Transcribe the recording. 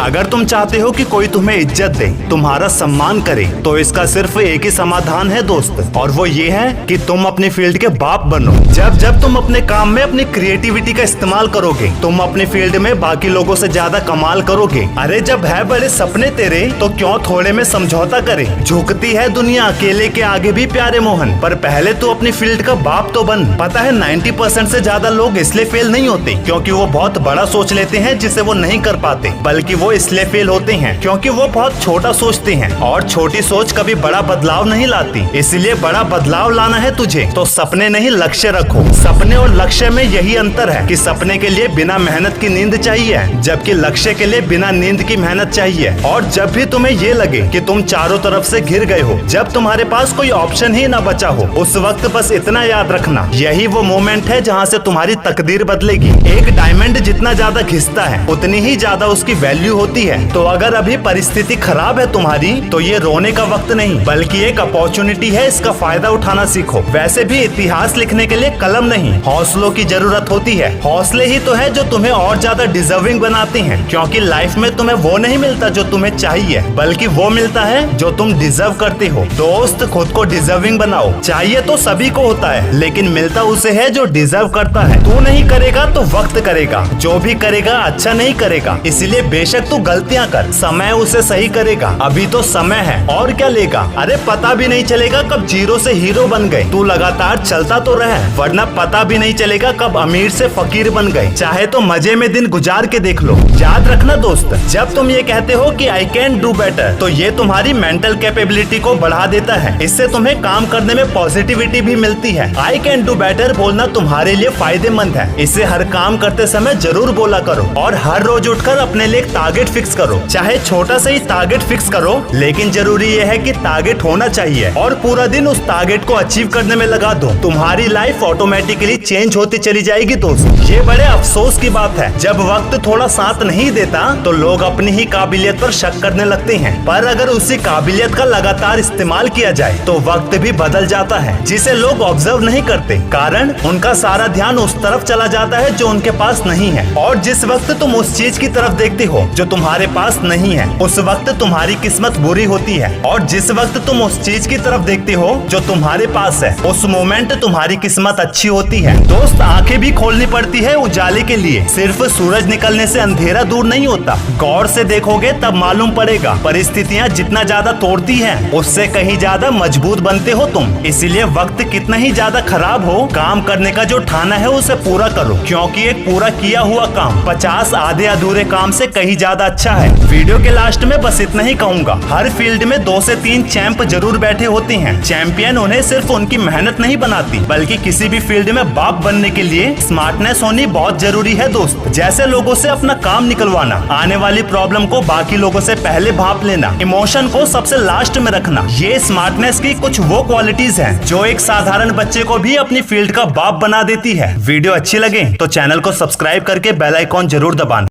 अगर तुम चाहते हो कि कोई तुम्हें इज्जत दे, तुम्हारा सम्मान करे, तो इसका सिर्फ एक ही समाधान है दोस्त, और वो ये है कि तुम अपनी फील्ड के बाप बनो। जब जब तुम अपने काम में अपनी क्रिएटिविटी का इस्तेमाल करोगे, तुम अपनी फील्ड में बाकी लोगों से ज्यादा कमाल करोगे। अरे जब है बड़े सपने तेरे, तो क्यों थोड़े में समझौता करे। झुकती है दुनिया अकेले के आगे भी प्यारे मोहन, पर पहले तू अपनी फील्ड का बाप तो बन। पता है 90% से ज्यादा लोग इसलिए फेल नहीं होते क्योंकि वो बहुत बड़ा सोच लेते हैं जिसे वो नहीं कर पाते, बल्कि वो इसलिए फेल होते हैं क्योंकि वो बहुत छोटा सोचते हैं, और छोटी सोच कभी बड़ा बदलाव नहीं लाती। इसलिए बड़ा बदलाव लाना है तुझे तो सपने नहीं लक्ष्य रखो। सपने और लक्ष्य में यही अंतर है कि सपने के लिए बिना मेहनत की नींद चाहिए, जबकि लक्ष्य के लिए बिना नींद की मेहनत चाहिए। और जब भी तुम्हें ये लगे कि तुम चारों तरफ से घिर गए हो, जब तुम्हारे पास कोई ऑप्शन ही न बचा हो, उस वक्त बस इतना याद रखना, यही वो मोमेंट है जहाँ से तुम्हारी तकदीर बदलेगी। एक डायमंड जितना ज्यादा घिसता है, उतनी ही ज्यादा उसकी वैल्यू होती है। तो अगर अभी परिस्थिति खराब है तुम्हारी, तो ये रोने का वक्त नहीं, बल्कि एक अपॉर्चुनिटी है, इसका फायदा उठाना सीखो। वैसे भी इतिहास लिखने के लिए कलम नहीं, हौसलों की जरूरत होती है। हौसले ही तो है जो तुम्हें और ज्यादा डिजर्विंग बनाते हैं, क्योंकि लाइफ में तुम्हें वो नहीं मिलता जो तुम्हें चाहिए, बल्कि वो मिलता है जो तुम डिजर्व करते हो। दोस्त, खुद को डिजर्विंग बनाओ। चाहिए तो सभी को होता है, लेकिन मिलता उसे है जो डिजर्व करता है। तू नहीं करेगा तो वक्त करेगा, जो भी करेगा अच्छा नहीं करेगा। इसलिए बेशक तू गलतियां कर, समय उसे सही करेगा। अभी तो समय है, और क्या लेगा। अरे पता भी नहीं चलेगा कब जीरो से हीरो बन गए। तू लगातार चलता तो रहे, वरना पता भी नहीं चलेगा कब अमीर से फकीर बन गए। चाहे तो मजे में दिन गुजार के देख लो। याद रखना दोस्त, जब तुम ये कहते हो कि आई कैन डू बेटर, तो ये तुम्हारी मेंटल कैपेबिलिटी को बढ़ा देता है। इससे तुम्हें काम करने में पॉजिटिविटी भी मिलती है। आई कैन डू बेटर बोलना तुम्हारे लिए फायदेमंद है। इसे हर काम करते समय जरूर बोला करो, और हर रोज उठकर अपने लिए एक टारगेट फिक्स करो। चाहे छोटा सा ही टारगेट फिक्स करो, लेकिन जरूरी ये है कि टारगेट होना चाहिए, और पूरा दिन उस टारगेट को अचीव करने में लगा दो। तुम्हारी लाइफ ऑटोमेटिकली चेंज होती चली जाएगी दोस्त। ये बड़े अफसोस की बात है, जब वक्त थोड़ा साथ नहीं देता तो लोग अपनी ही काबिलियत पर शक करने लगते हैं। पर अगर उसी काबिलियत का लगातार इस्तेमाल किया जाए तो वक्त भी बदल जाता है, जिसे लोग ऑब्जर्व नहीं करते। कारण उनका सारा ध्यान उस तरफ चला जाता है जो उनके पास नहीं है। और जिस वक्त तुम उस चीज की तरफ देखते हो जो तुम्हारे पास नहीं है, उस वक्त तुम्हारी किस्मत बुरी होती है। और जिस वक्त तुम उस चीज की तरफ देखते हो जो तुम्हारे पास है, उस मोमेंट तुम्हारी किस्मत अच्छी होती है। दोस्त, आंखें भी खोलनी पड़ती है उजाले के लिए। सिर्फ सूरज निकलने से अंधेरा दूर नहीं होता। गौर से देखोगे तब मालूम पड़ेगा, परिस्थितियाँ जितना ज्यादा तोड़ती हैं, उससे कहीं ज्यादा मजबूत बनते हो तुम। इसलिए वक्त कितना ही ज्यादा खराब हो, काम करने का जो ठाना है उसे पूरा करो, क्योंकि एक पूरा किया हुआ काम 50 आधे अधूरे काम से कहीं ज्यादा अच्छा है। वीडियो के लास्ट में बस इतना ही कहूंगा, हर फील्ड में 2 से 3 चैंप जरूर बैठे होते हैं। चैंपियन उन्हें सिर्फ उनकी मेहनत नहीं बनाती, बल्कि किसी भी फील्ड में बाप बनने के लिए स्मार्टनेस होनी बहुत जरूरी है दोस्त। जैसे लोगों से अपना काम निकलवाना, आने वाली प्रॉब्लम को बाकी लोगों से पहले भाप लेना, इमोशन को सबसे लास्ट में रखना, ये स्मार्टनेस की कुछ वो क्वालिटीज हैं जो एक साधारण बच्चे को भी अपनी फील्ड का बाप बना देती है। वीडियो अच्छी लगे तो चैनल को सब्सक्राइब करके बेल आइकॉन जरूर दबाना।